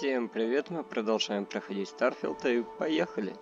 Всем привет, мы продолжаем проходить Starfield и поехали!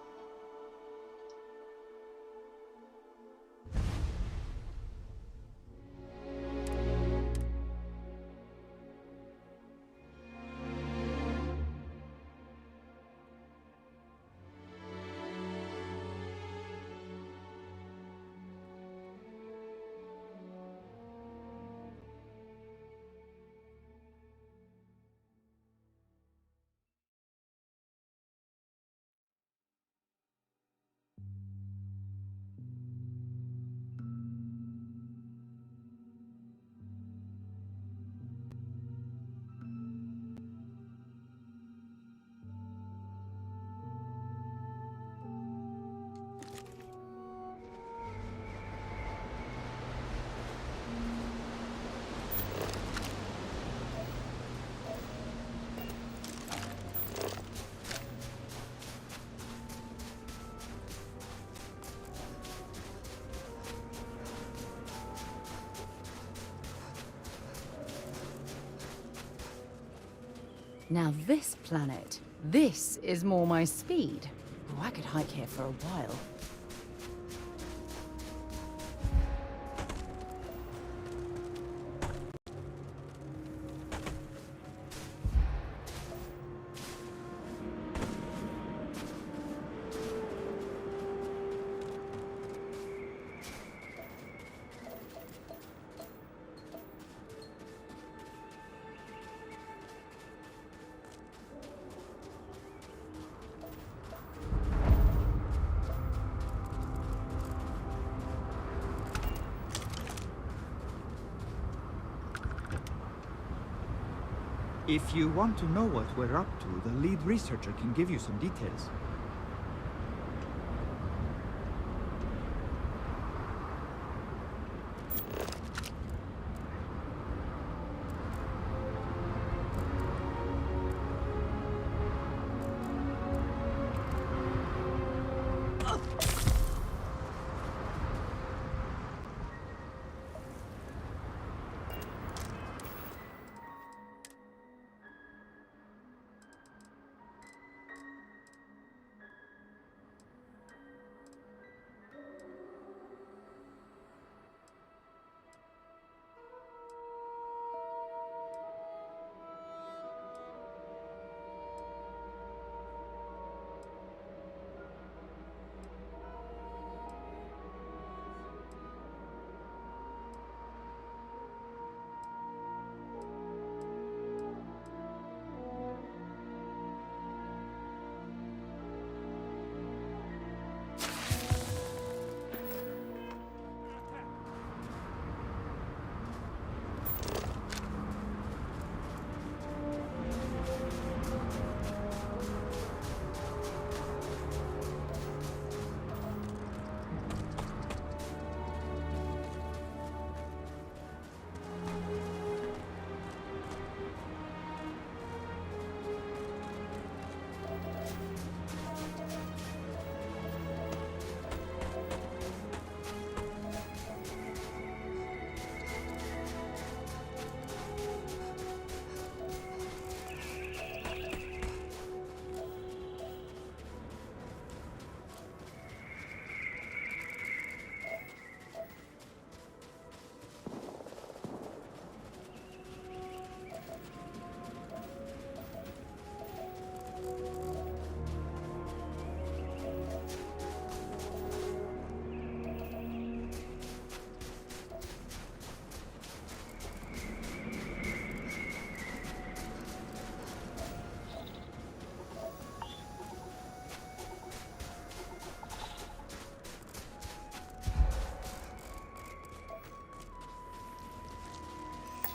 Now this planet, this is more my speed. Oh, I could hike here for a while. If you want to know what we're up to, the lead researcher can give you some details.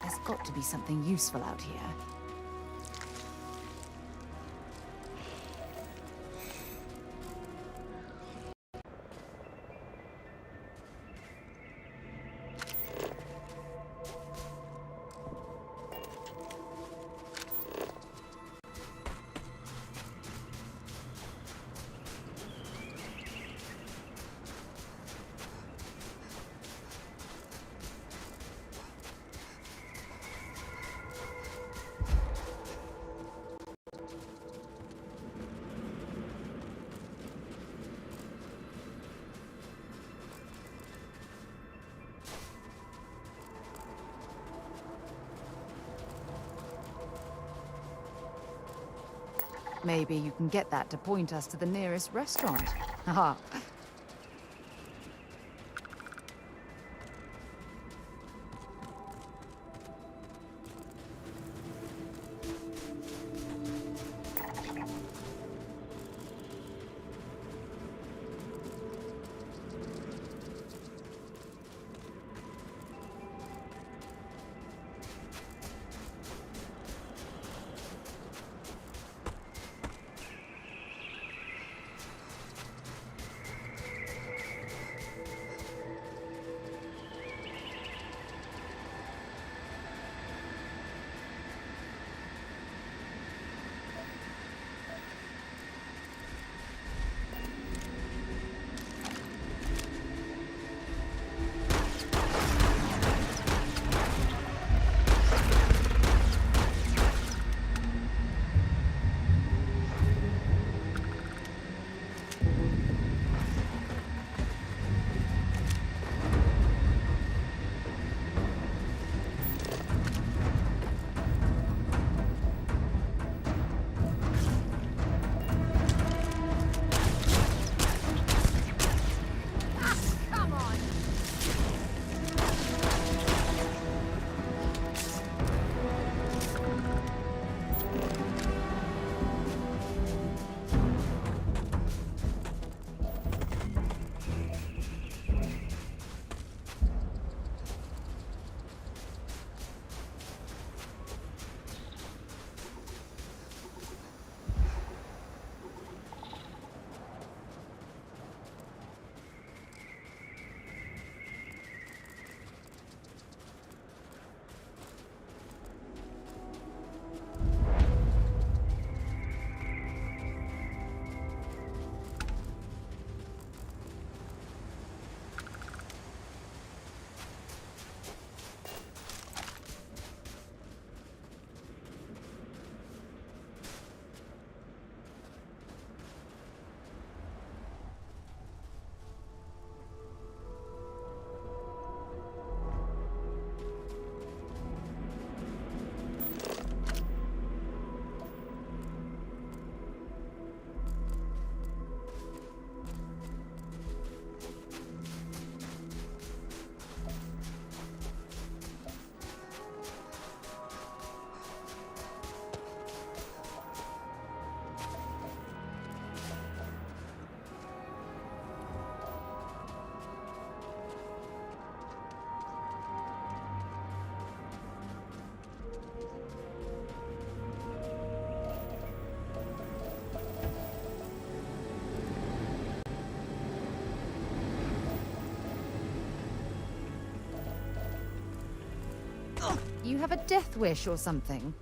There's got to be something useful out here. Maybe you can get that to point us to the nearest restaurant. Haha. You have a death wish or something?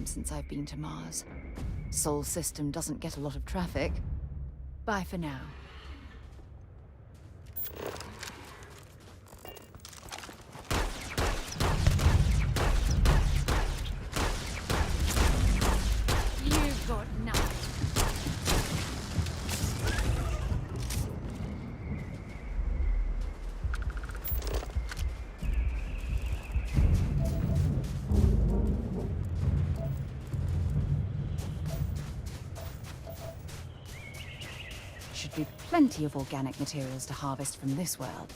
since I've been to Mars. Sol system doesn't get a lot of traffic. Bye for now. You've got nothing. Should be plenty of organic materials to harvest from this world.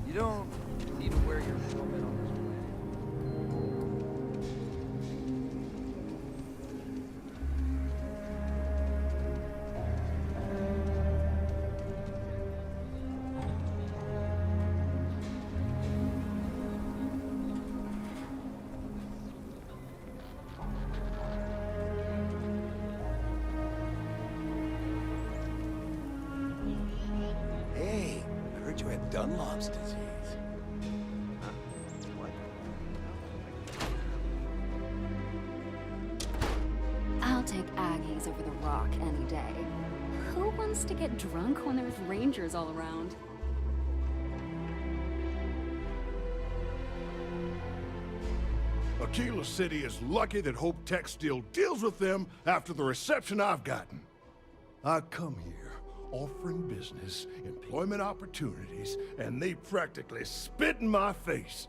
You don't need to wear your helmet on this planet. Hey, I heard you had Dunlop's disease. What? flies over the rock any day. Who wants to get drunk when there's rangers all around? Aquila City is lucky that Hope Tech still deals with them after the reception I've gotten. I come here offering business, employment opportunities, and they practically spit in my face.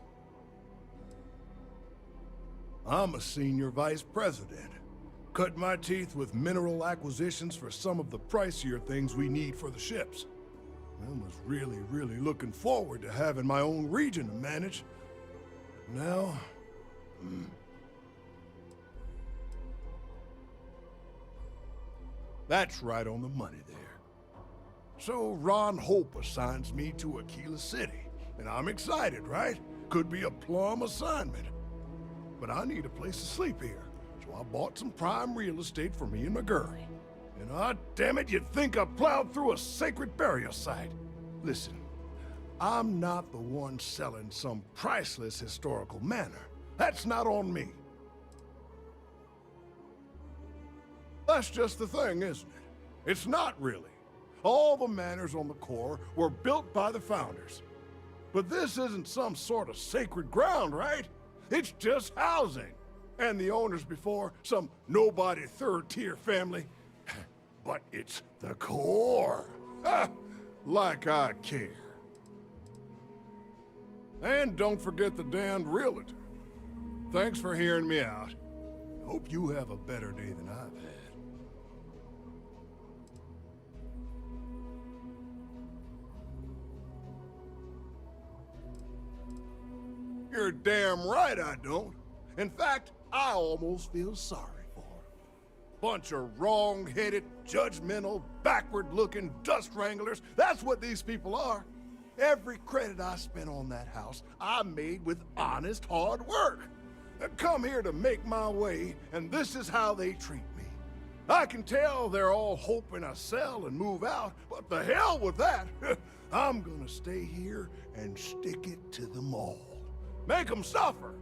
I'm a senior vice president. Cut my teeth with mineral acquisitions for some of the pricier things we need for the ships. I was really looking forward to having my own region to manage. But now... That's right on the money there. So Ron Hope assigns me to Aquila City, and I'm excited, right? Could be a plum assignment. But I need a place to sleep here, so I bought some prime real estate for me and my girl. And damn it, you'd think I plowed through a sacred burial site. Listen, I'm not the one selling some priceless historical manor. That's not on me. That's just the thing, isn't it? It's not really. All the manors on the core were built by the founders. But this isn't some sort of sacred ground, right? It's just housing. And the owners before, some nobody third-tier family. But it's the core. Like I care. And don't forget the damned realtor. Thanks for hearing me out. Hope you have a better day than I've had. You're damn right I don't. In fact, I almost feel sorry for her. Bunch of wrong-headed, judgmental, backward-looking dust wranglers. That's what these people are. Every credit I spent on that house, I made with honest, hard work. I come here to make my way, and this is how they treat me. I can tell they're all hoping I sell and move out, but the hell with that. I'm gonna stay here and stick it to them all. Make them suffer.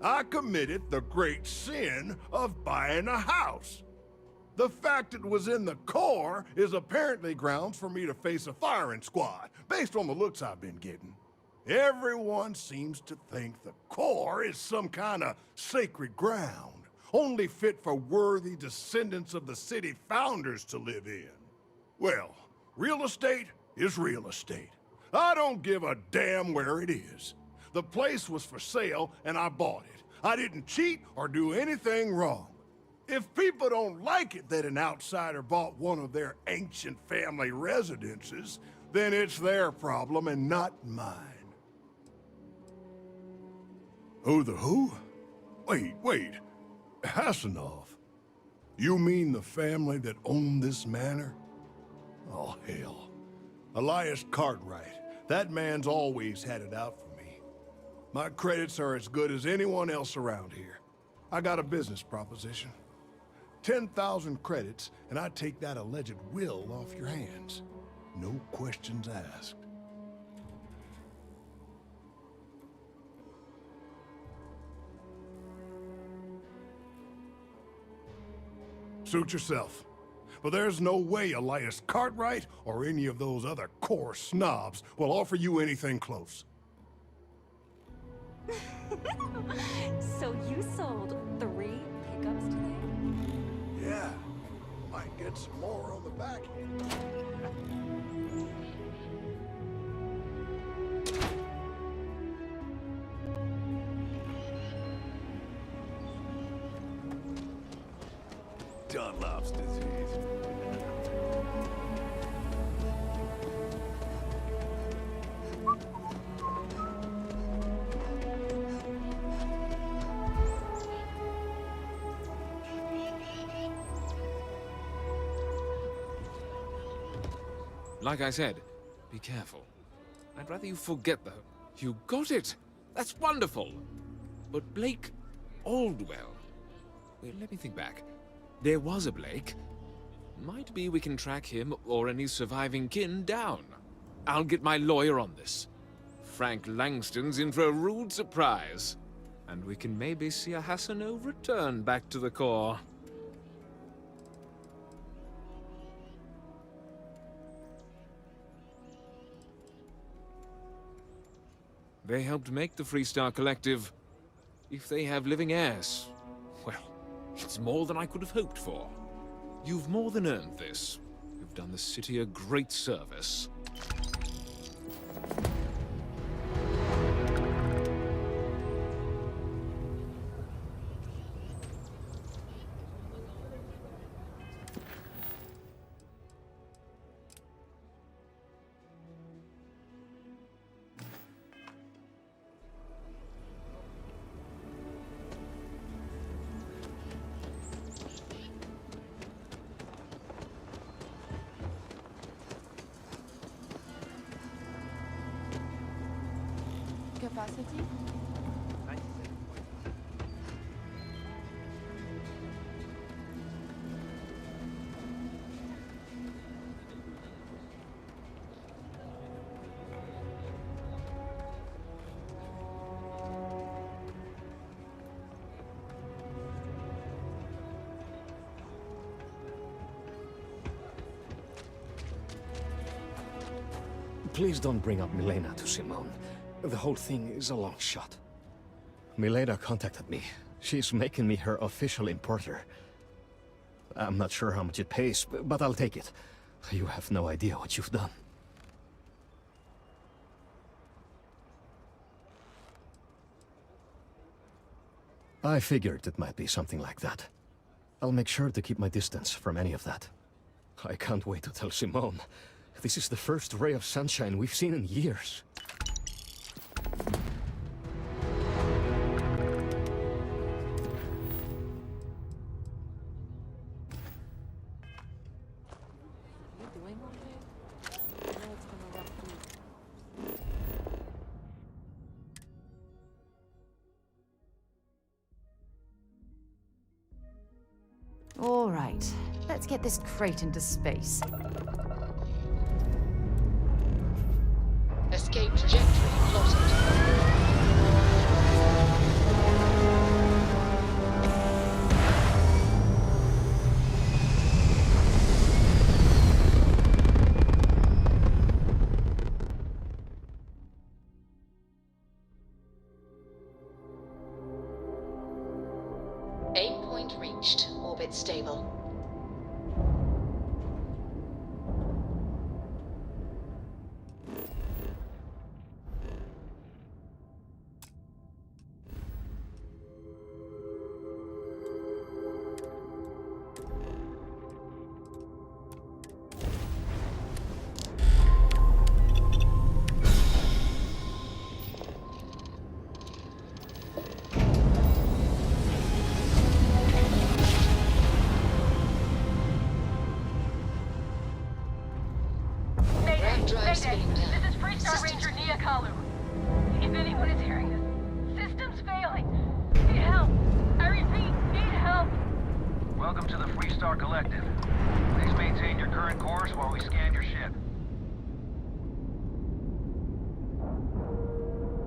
I committed the great sin of buying a house. The fact it was in the core is apparently grounds for me to face a firing squad, based on the looks I've been getting. Everyone seems to think the core is some kind of sacred ground, only fit for worthy descendants of the city founders to live in. Well, real estate is real estate. I don't give a damn where it is. The place was for sale, and I bought it. I didn't cheat or do anything wrong. If people don't like it that an outsider bought one of their ancient family residences, then it's their problem and not mine. Who the who? Wait. Hassanov. You mean the family that owned this manor? Oh, hell. Elias Cartwright. That man's always had it out for me. My credits are as good as anyone else around here. I got a business proposition. 10,000 credits, and I take that alleged will off your hands. No questions asked. Suit yourself. But there's no way Elias Cartwright or any of those other core snobs will offer you anything close. So you sold 3 pickups today? Yeah. Might get some more on the back end. Dunlop's disease. Like I said, be careful. I'd rather you forget the... You got it! That's wonderful! But Blake Aldwell... Well, let me think back. There was a Blake. Might be we can track him or any surviving kin down. I'll get my lawyer on this. Frank Langston's in for a rude surprise. And we can maybe see a Hassano return back to the core. They helped make the Freestar Collective. If they have living heirs, well, it's more than I could have hoped for. You've more than earned this. You've done the city a great service. Capacity? Please don't bring up Milena to Simone. The whole thing is a long shot. Milena contacted me. She's making me her official importer. I'm not sure how much it pays, but I'll take it. You have no idea what you've done. I figured it might be something like that. I'll make sure to keep my distance from any of that. I can't wait to tell Simone. This is the first ray of sunshine we've seen in years. All right, let's get this crate into space. Escape trajectory plotted. Aim point reached. Orbit stable. Mayday! This is Freestar Ranger Nia Kalu. If anyone is hearing this, system's failing. Need help. I repeat, need help. Welcome to the Freestar Collective. Please maintain your current course while we scan your ship.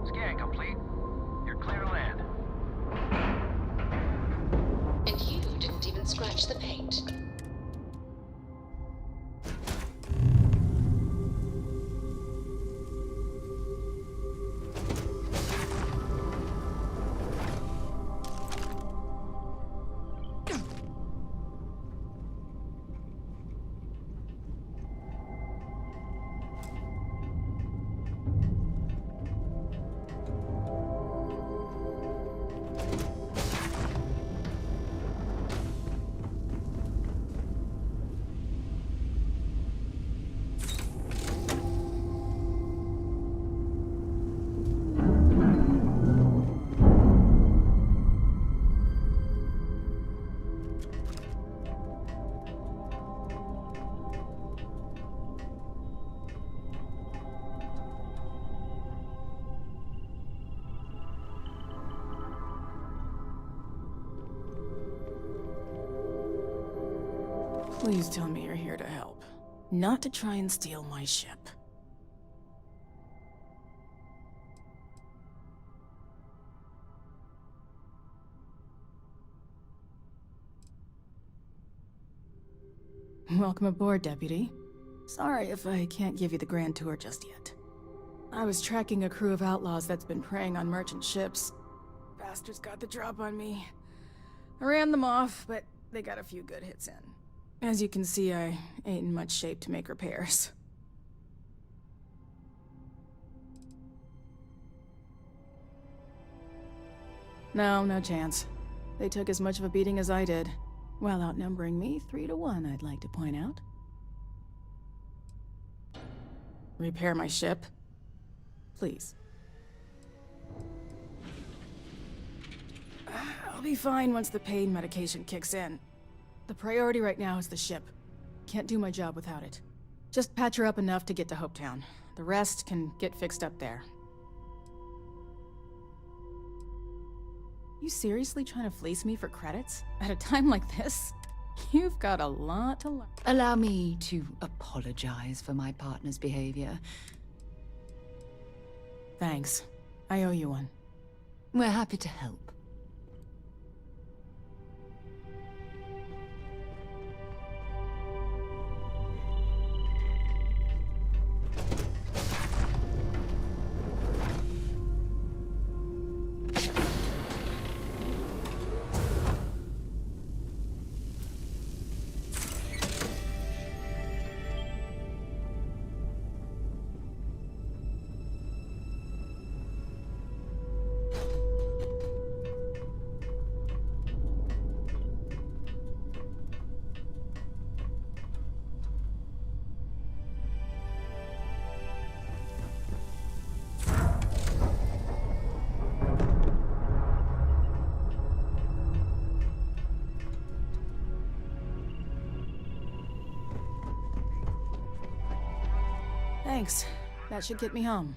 Scan complete. You're clear to land. And you didn't even scratch the paint. Please tell me you're here to help, not to try and steal my ship. Welcome aboard, Deputy. Sorry if I can't give you the grand tour just yet. I was tracking a crew of outlaws that's been preying on merchant ships. Bastards got the drop on me. I ran them off, but they got a few good hits in. As you can see, I ain't in much shape to make repairs. No chance. They took as much of a beating as I did, while outnumbering me 3 to 1, I'd like to point out. Repair my ship? Please. I'll be fine once the pain medication kicks in. The priority right now is the ship. Can't do my job without it. Just patch her up enough to get to Hopetown. The rest can get fixed up there. You seriously trying to fleece me for credits? At a time like this? You've got a lot to learn. Allow me to apologize for my partner's behavior. Thanks. I owe you one. We're happy to help. Thanks. That should get me home.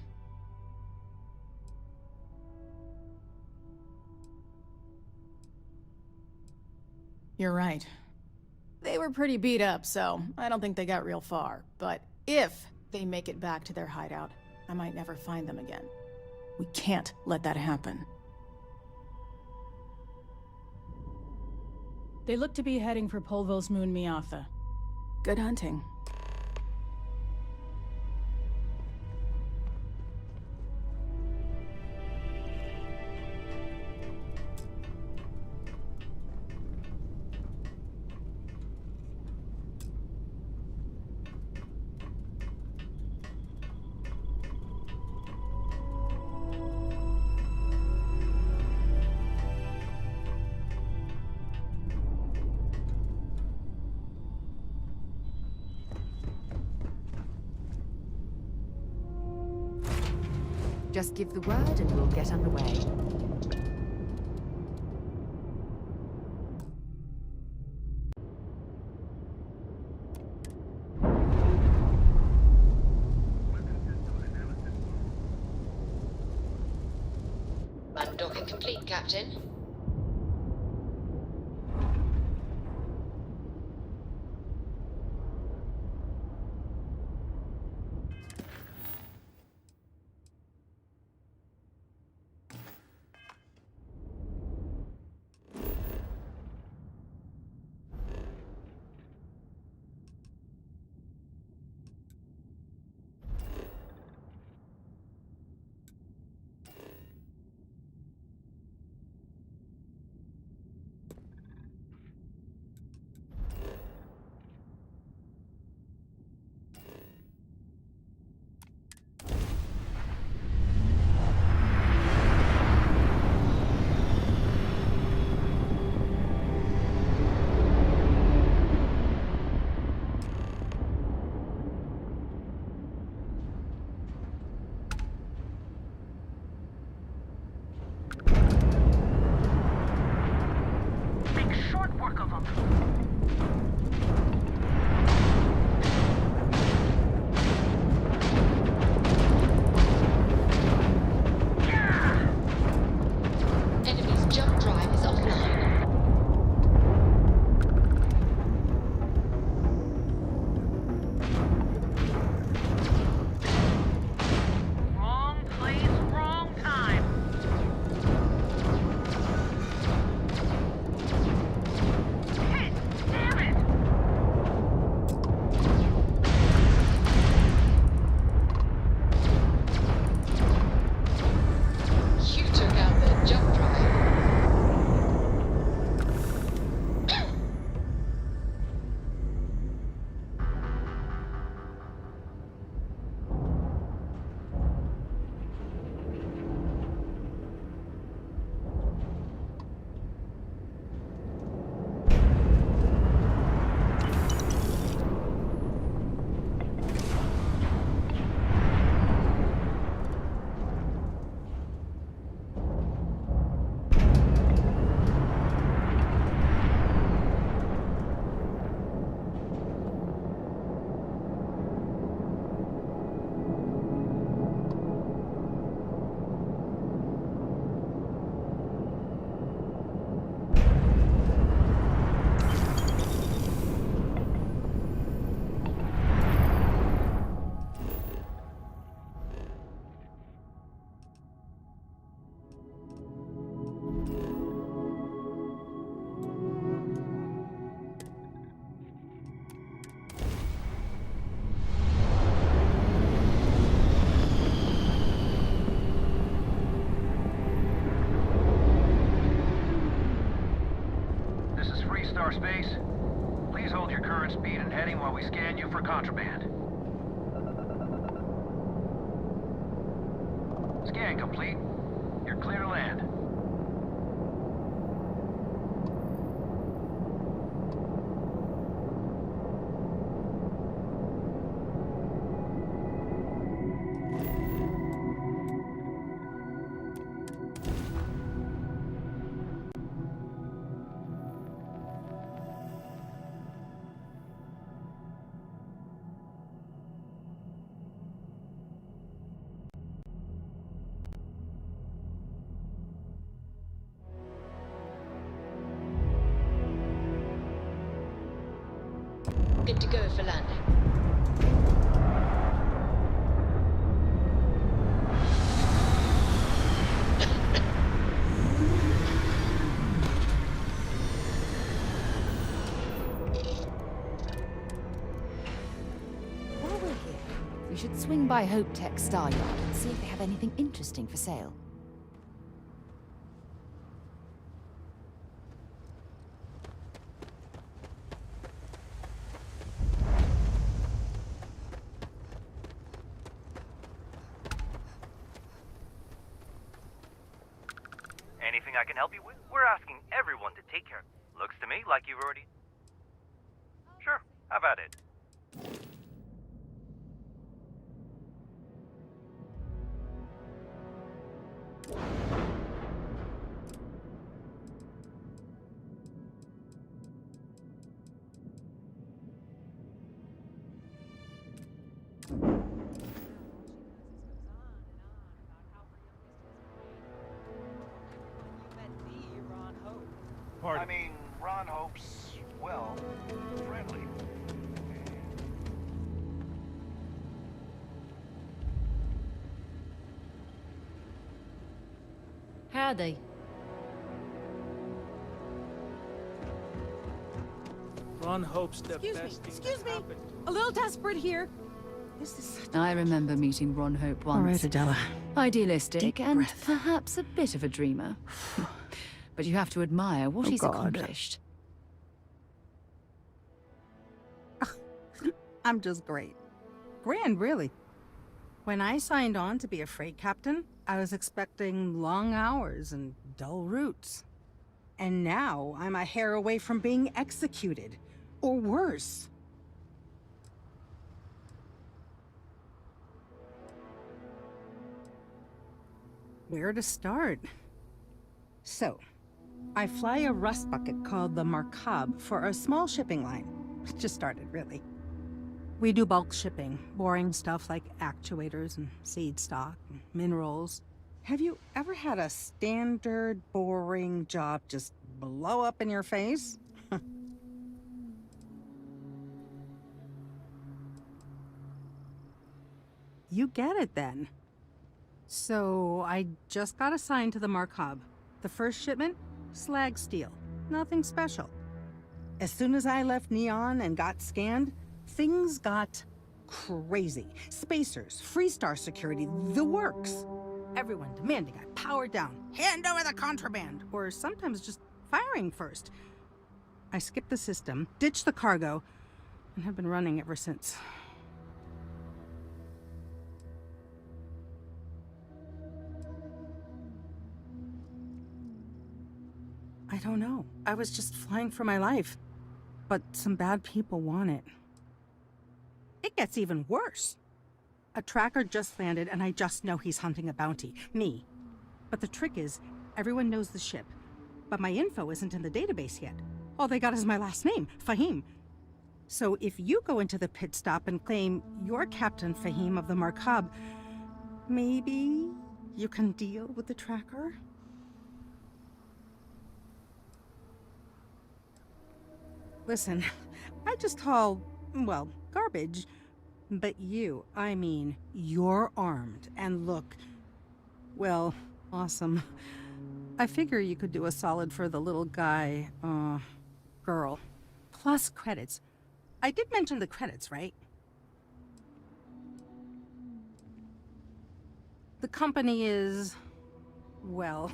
You're right. They were pretty beat up, so I don't think they got real far. But if they make it back to their hideout, I might never find them again. We can't let that happen. They look to be heading for Polvo's moon Miatha. Good hunting. Just give the word and we'll get underway. Undocking complete, Captain. space? Please hold your current speed and heading while we scan you for contraband. Scan complete. You're clear to land. Good to go for landing. While we're here, we should swing by Hope Tech Star Yard and see if they have anything interesting for sale. Anything I can help you with? We're asking everyone to take care. Looks to me like you've already... Sure, have at it. I mean, Ron Hope's, well, friendly. Howdy. Ron Hope's the Excuse me, best thing excuse that me. happened. A little desperate here. This is such I remember meeting Ron Hope once. All right, Adela. Idealistic Deep and breath. perhaps a bit of a dreamer. But you have to admire what Oh, he's God. accomplished. I'm just great. Grand, really. When I signed on to be a freight captain, I was expecting long hours and dull routes. And now I'm a hair away from being executed. Or worse. Where to start? So, I fly a rust bucket called the Markab for a small shipping line. It just started, really. We do bulk shipping, boring stuff like actuators and seed stock and minerals. Have you ever had a standard, boring job just blow up in your face? You get it then. So, I just got assigned to the Markab. The first shipment? Slag steel. Nothing special. As soon as I left Neon and got scanned, things got crazy. Spacers, Freestar security, the works. Everyone demanding I power down, hand over the contraband, or sometimes just firing first. I skipped the system, ditched the cargo, and have been running ever since. I don't know. I was just flying for my life. But some bad people want it. It gets even worse. A tracker just landed and I just know he's hunting a bounty. Me. But the trick is, everyone knows the ship. But my info isn't in the database yet. All they got is my last name, Fahim. So if you go into the pit stop and claim you're Captain Fahim of the Markab, maybe you can deal with the tracker? Listen, I just haul, well, garbage. But you, I mean, you're armed and look, well, awesome. I figure you could do a solid for the little guy, girl. Plus credits. I did mention the credits, right? The company is, well,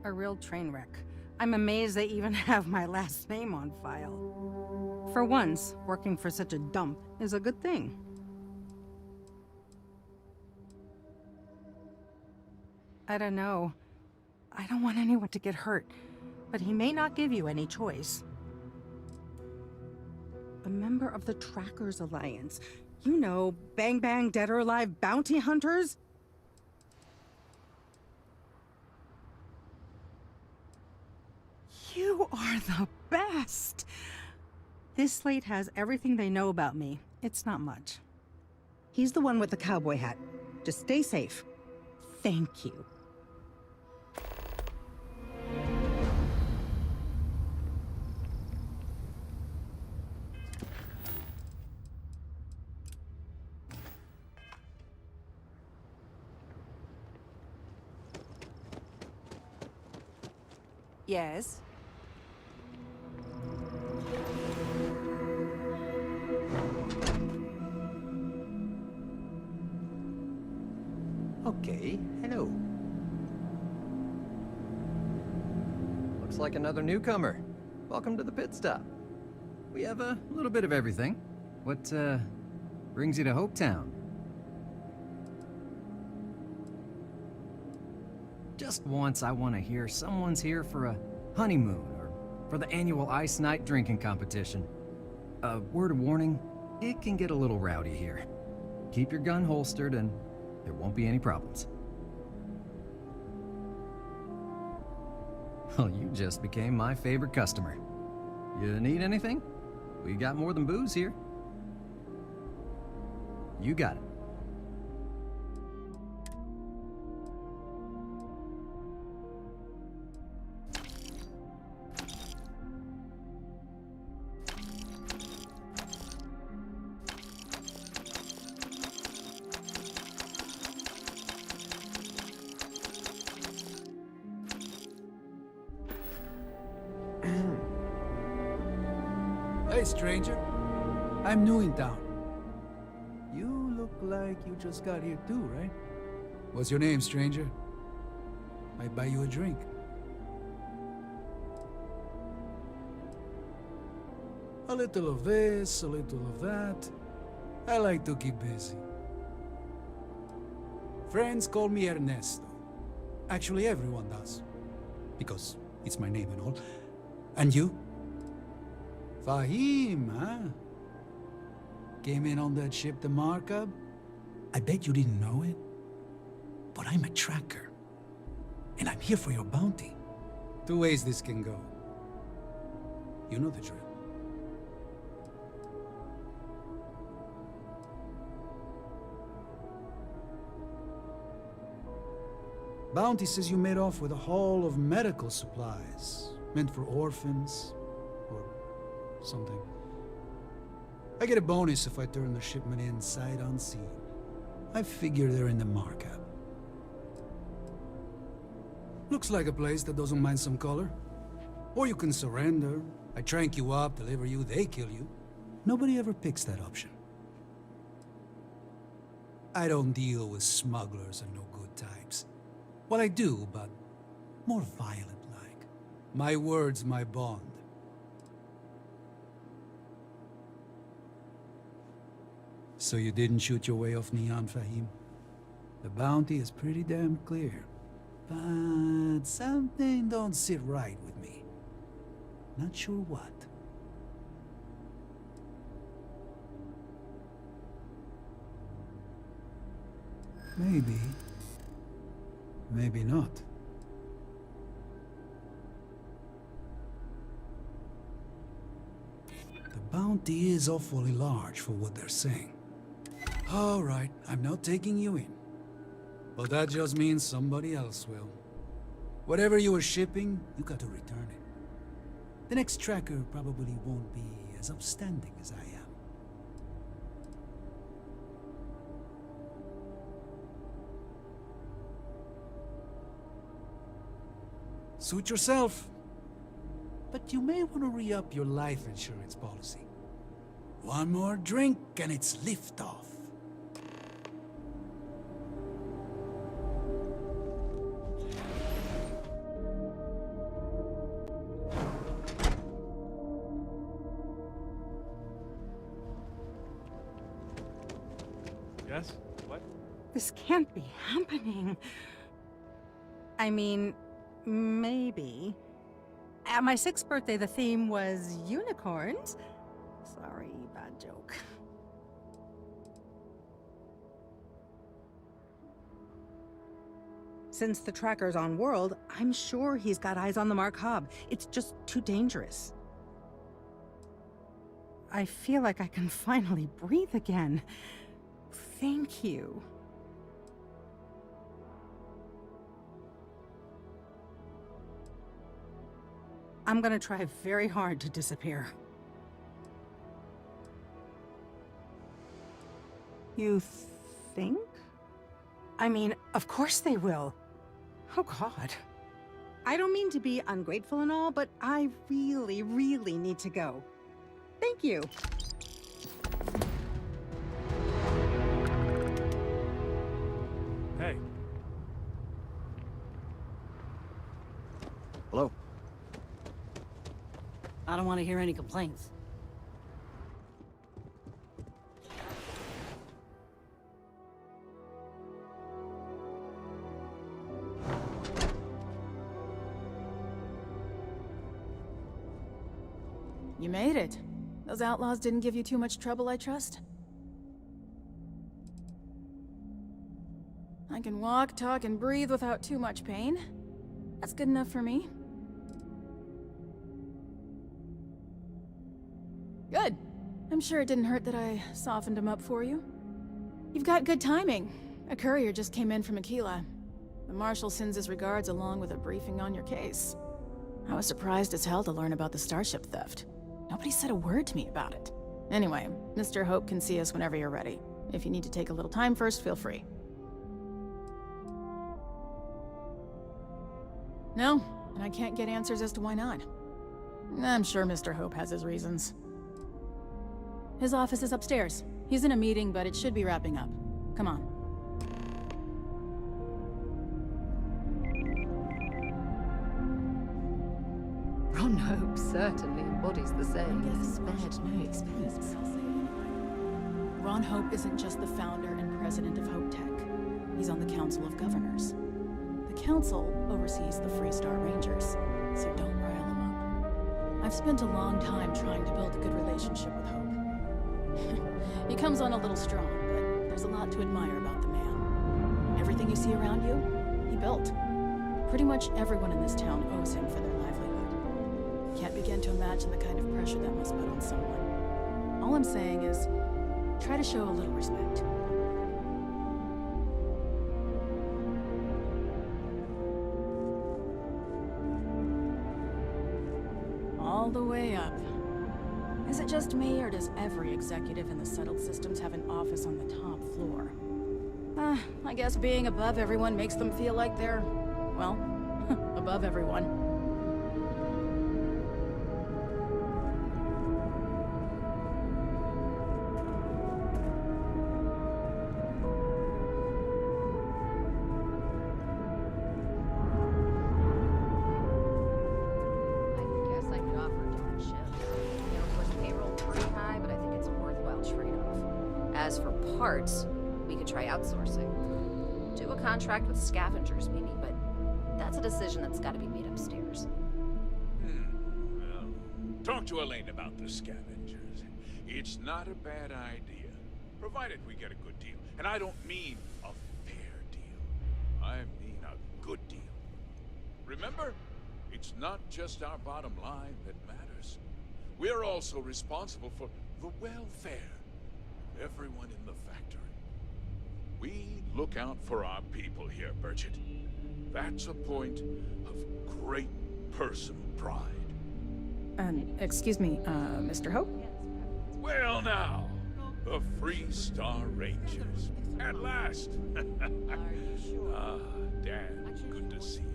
a real train wreck. I'm amazed they even have my last name on file. For once, working for such a dump is a good thing. I don't know. I don't want anyone to get hurt, but he may not give you any choice. A member of the Trackers Alliance. You know, Bang Bang Dead or Alive bounty hunters? You are the best! This slate has everything they know about me. It's not much. He's the one with the cowboy hat. Just stay safe. Thank you. Yes? Okay, hello. Looks like another newcomer. Welcome to the pit stop. We have a little bit of everything. What, brings you to Hopetown? Just once I want to hear someone's here for a honeymoon or for the annual Ice Night drinking competition. A word of warning, it can get a little rowdy here. Keep your gun holstered and there won't be any problems. Well, you just became my favorite customer. You need anything? We got more than booze here. You got it. Hey, stranger. I'm new in town. You look like you just got here too, right? What's your name, stranger? Might buy you a drink. A little of this, a little of that. I like to keep busy. Friends call me Ernesto. Actually, everyone does. Because it's my name and all. And you? Fahim, huh? Came in on that ship, the Markup? I bet you didn't know it. But I'm a tracker. And I'm here for your bounty. Two ways this can go. You know the drill. Bounty says you made off with a haul of medical supplies, meant for orphans, or something. I get a bonus if I turn the shipment in sight unseen. I figure they're in the markup. Looks like a place that doesn't mind some color. Or you can surrender. I trank you up, deliver you, they kill you. Nobody ever picks that option. I don't deal with smugglers and no good types. Well, I do, but more violent-like. My word's my bond. So you didn't shoot your way off Neon, Fahim? The bounty is pretty damn clear. But something don't sit right with me. Not sure what. Maybe. Maybe not. The bounty is awfully large for what they're saying. All right, I'm not taking you in. But that just means somebody else will. Whatever you were shipping, you got to return it. The next tracker probably won't be as upstanding as I am. Suit yourself. But you may want to re-up your life insurance policy. One more drink and it's liftoff. Yes? What? This can't be happening. I mean, maybe. At my 6th birthday, the theme was unicorns. Sorry, bad joke. Since the tracker's on world, I'm sure he's got eyes on the Mark Hub. It's just too dangerous. I feel like I can finally breathe again. Thank you. I'm gonna try very hard to disappear. You think? I mean, of course they will. Oh, God. I don't mean to be ungrateful and all, but I really, really need to go. Thank you. Hey. Hello? I don't want to hear any complaints. You made it. Those outlaws didn't give you too much trouble, I trust? I can walk, talk, and breathe without too much pain. That's good enough for me. Good. I'm sure it didn't hurt that I softened him up for you. You've got good timing. A courier just came in from Aquila. The Marshal sends his regards along with a briefing on your case. I was surprised as hell to learn about the starship theft. Nobody said a word to me about it. Anyway, Mr. Hope can see us whenever you're ready. If you need to take a little time first, feel free. No, and I can't get answers as to why not. I'm sure Mr. Hope has his reasons. His office is upstairs. He's in a meeting, but it should be wrapping up. Come on. Ron Hope certainly embodies the saying, spared no expense. Ron Hope isn't just the founder and president of Hope Tech. He's on the Council of Governors. The Council oversees the Freestar Rangers, so don't rile him up. I've spent a long time trying to build a good relationship with Hope. He comes on a little strong, but there's a lot to admire about the man. Everything you see around you, he built. Pretty much everyone in this town owes him for their livelihood. Can't begin to imagine the kind of pressure that must put on someone. All I'm saying is, try to show a little respect. All the way up. Is it just me, or does every executive in the settled systems have an office on the top floor? I guess being above everyone makes them feel like they're, well, above everyone. As for parts, we could try outsourcing. Do a contract with scavengers, maybe, but that's a decision that's got to be made upstairs. Well, talk to Elaine about the scavengers. It's not a bad idea, provided we get a good deal. And I don't mean a fair deal. I mean a good deal. Remember, it's not just our bottom line that matters. We're also responsible for the welfare. Everyone in the factory. We look out for our people here, Burchett. That's a point of great personal pride. Excuse me, Mr. Hope? Well now, the Freestar Rangers. At last! Dan, good to see you.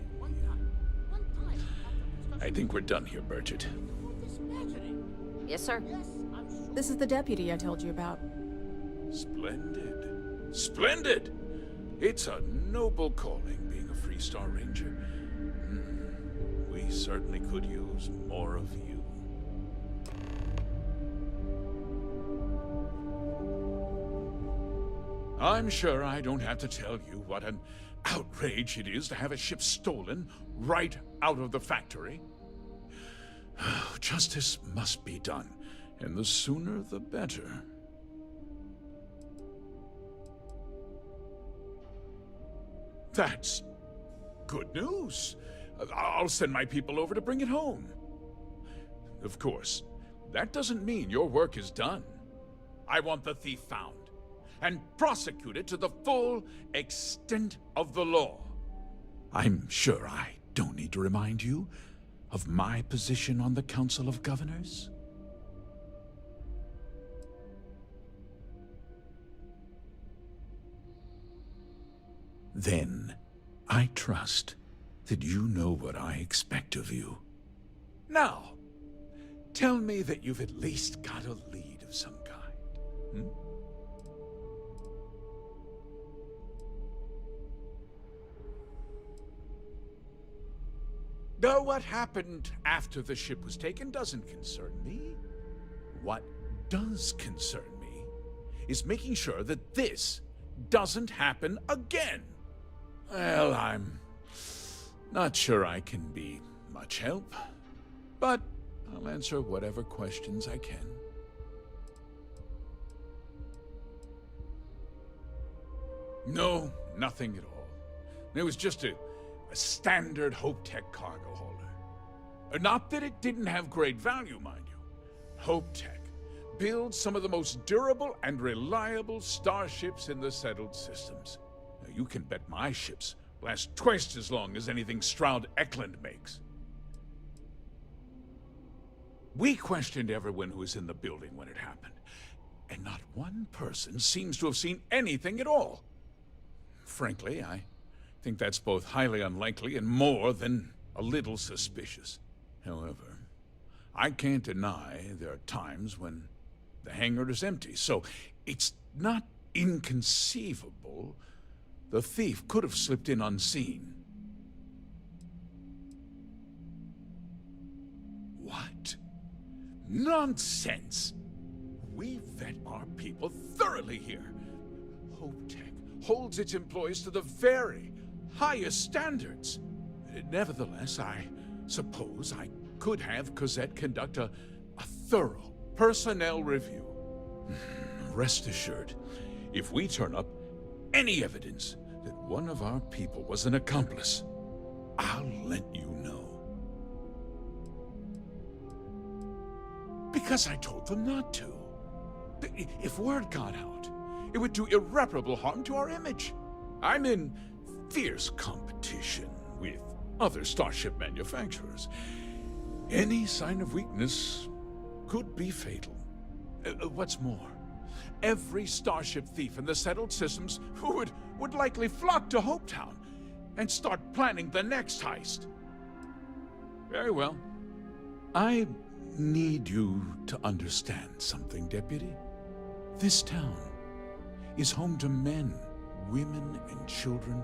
I think we're done here, Burchett. Yes, sir. This is the deputy I told you about. Splendid. Splendid! It's a noble calling, being a Freestar Ranger. We certainly could use more of you. I'm sure I don't have to tell you what an outrage it is to have a ship stolen right out of the factory. Justice must be done, and the sooner the better. That's good news. I'll send my people over to bring it home. Of course, that doesn't mean your work is done. I want the thief found and prosecuted to the full extent of the law. I'm sure I don't need to remind you of my position on the Council of Governors. Then, I trust that you know what I expect of you. Now, tell me that you've at least got a lead of some kind. Though what happened after the ship was taken doesn't concern me. What does concern me is making sure that this doesn't happen again. Well, I'm not sure I can be much help, but I'll answer whatever questions I can. No, nothing at all. It was just a standard HopeTech cargo hauler. Not that it didn't have great value, mind you. HopeTech builds some of the most durable and reliable starships in the settled systems. Now, you can bet my ships last twice as long as anything Stroud Eklund makes. We questioned everyone who was in the building when it happened, and not one person seems to have seen anything at all. Frankly, I think that's both highly unlikely and more than a little suspicious. However, I can't deny there are times when the hangar is empty, so it's not inconceivable the thief could have slipped in unseen. What? Nonsense! We vet our people thoroughly here. HopeTech holds its employees to the very highest standards. Nevertheless, I suppose I could have Cosette conduct a thorough personnel review. Rest assured, if we turn up any evidence that one of our people was an accomplice, I'll let you know. Because I told them not to. If word got out, it would do irreparable harm to our image. I'm in fierce competition with other starship manufacturers. Any sign of weakness could be fatal. What's more, every starship thief in the settled systems would likely flock to Hopetown and start planning the next heist. Very well. I need you to understand something, Deputy. This town is home to men, women, and children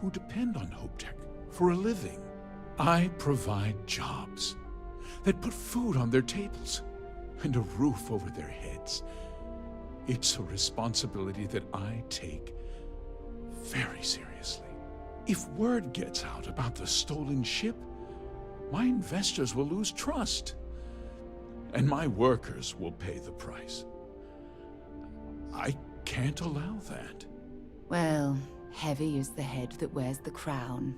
who depend on HopeTech for a living. I provide jobs that put food on their tables and a roof over their heads. It's a responsibility that I take very seriously. If word gets out about the stolen ship, my investors will lose trust, and my workers will pay the price. I can't allow that. Well, heavy is the head that wears the crown.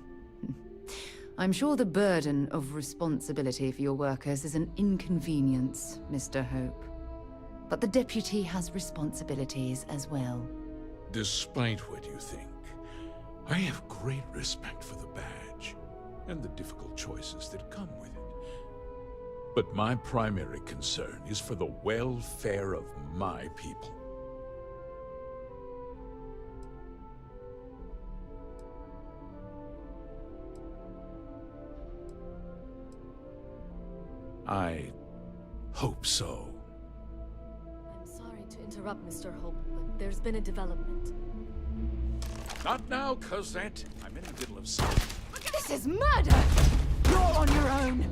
I'm sure the burden of responsibility for your workers is an inconvenience, Mr. Hope. But the deputy has responsibilities as well. Despite what you think, I have great respect for the badge and the difficult choices that come with it. But my primary concern is for the welfare of my people. I hope so. I'm sorry to interrupt, Mr. Hope, but there's been a development. Not now, Cosette. I'm in the middle of something. This is murder! You're on your own!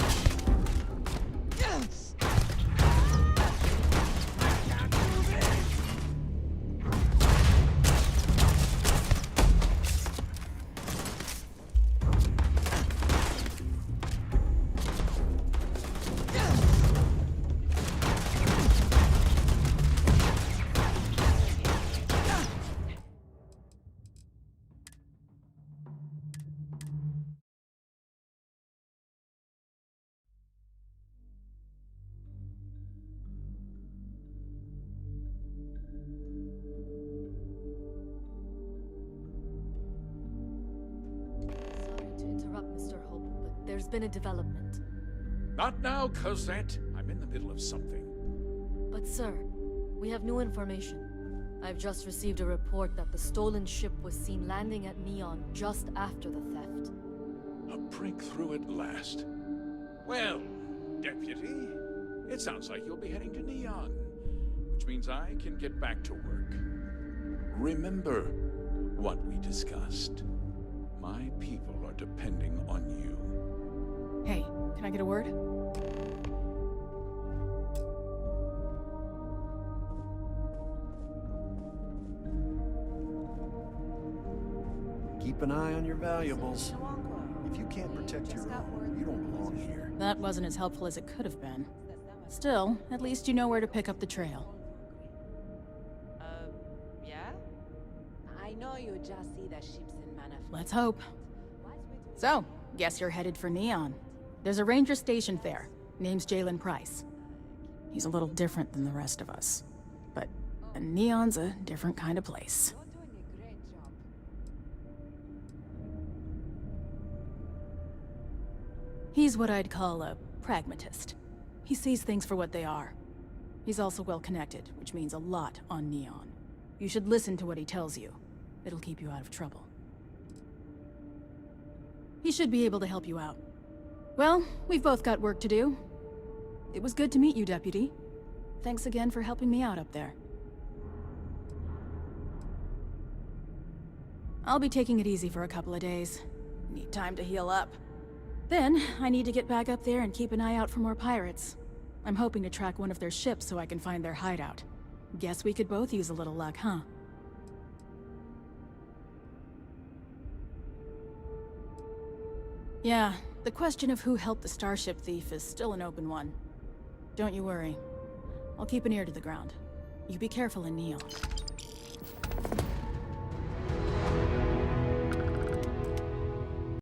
been a development. Not now, Cosette. I'm in the middle of something. But sir, we have new information. I've just received a report that the stolen ship was seen landing at Neon just after the theft. A breakthrough at last. Well, Deputy, it sounds like you'll be heading to Neon, which means I can get back to work. Remember what we discussed. My people are depending on you. Hey, can I get a word? Keep an eye on your valuables. If you can't protect your own, you don't belong here. That wasn't as helpful as it could have been. Still, at least you know where to pick up the trail. Yeah? I know you just see the ships in manifest. Let's hope. So, guess you're headed for Neon. There's a ranger stationed there. Name's Jalen Price. He's a little different than the rest of us. But Neon's a different kind of place. He's what I'd call a pragmatist. He sees things for what they are. He's also well-connected, which means a lot on Neon. You should listen to what he tells you. It'll keep you out of trouble. He should be able to help you out. Well, we've both got work to do. It was good to meet you, Deputy. Thanks again for helping me out up there. I'll be taking it easy for a couple of days. Need time to heal up. Then, I need to get back up there and keep an eye out for more pirates. I'm hoping to track one of their ships so I can find their hideout. Guess we could both use a little luck, huh? Yeah, the question of who helped the starship thief is still an open one. Don't you worry. I'll keep an ear to the ground. You be careful in Neon.